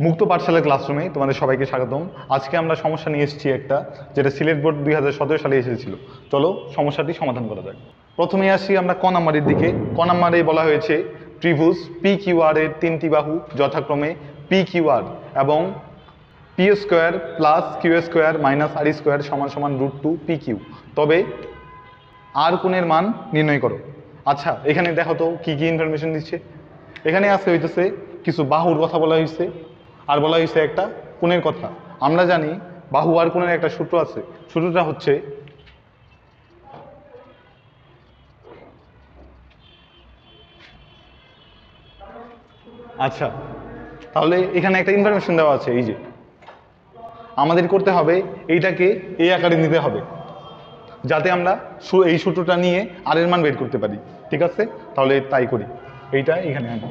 মুক্ত পাঠশালার ক্লাসরুমে তোমাদের সবাইকে স্বাগতম। আজকে আমরা সমস্যা নিয়ে এসেছি একটা, যেটা সিলেট বোর্ড 2017 সালে এসেছিল। চলো সমস্যাটি সমাধান করা যাক। প্রথমে আসি আমরা ক নাম্বারের দিকে। ক নাম্বারে বলা হয়েছে ত্রিভুজ পি কিউ আর এর তিনটি বাহু যথাক্রমে পি কিউ আর এবং P square plus Q square minus R square সমান সমান √2 পি কিউ। তবে আর কোণের মান নির্ণয় করো। আচ্ছা, এখানে দেখো তো কি কি ইনফরমেশন দিচ্ছে। এখানে আছে হইতেছে কিছু বাহুর কথা বলা হয়েছে, আর বলা হয়েছে একটা কোণের কথা। আমরা জানি বাহু আর কোণের একটা সূত্র আছে। সূত্রটা হচ্ছে আচ্ছা, তাহলে এখানে একটা ইনফরমেশন দেওয়া আছে, এই যে আমাদের করতে হবে এইটাকে এই আকারে নিতে হবে যাতে আমরা এই সূত্রটা নিয়ে আর এর মান বের করতে পারি। ঠিক আছে, তাহলে তাই করি। এইটা এখানে আনি।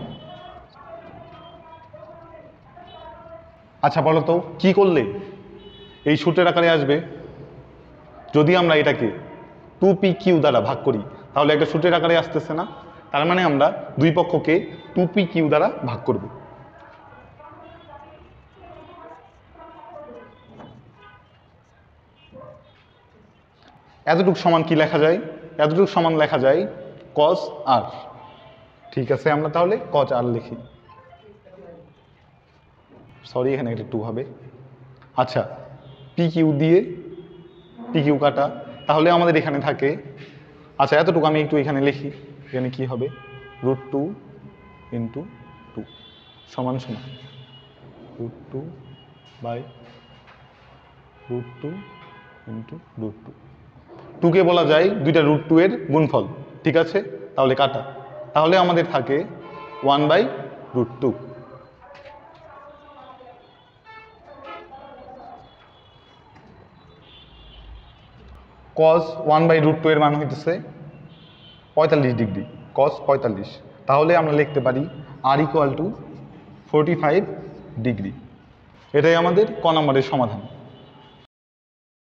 আচ্ছা বলো তো কি করলে এই সূত্রের আকারে আসবে? যদি আমরা এটাকে 2pq দ্বারা ভাগ করি তাহলে একটা সূত্রের আকারে আসতেছে না? তার মানে আমরা দুই পক্ষকে 2pq দ্বারা ভাগ করব। এতটুকু সমান কি লেখা যায়? এতটুকু সমান লেখা যায় cos r। ঠিক আছে, আমরা তাহলে cos r লিখি। সরি, এখানে একটা 2 হবে। আচ্ছা, pq দিয়ে pq কাটা, তাহলে আমাদের এখানে থাকে, আচ্ছা এতটুকু আমি একটু এখানে লিখি। এখানে কি হবে? √2 × 2 সমান সমান √2 বাই √2 × √2। 2কে বলা যায় দুইটা √2 এর গুণফল। ঠিক আছে, তাহলে কাটা, তাহলে আমাদের থাকে 1/√2। cos 1/√2 এর মান হইতেছে 45 ডিগ্রি। cos 45, তাহলে আমরা লিখতে পারি r = 45 ডিগ্রি। এটাই আমাদের ক নম্বরের সমাধান।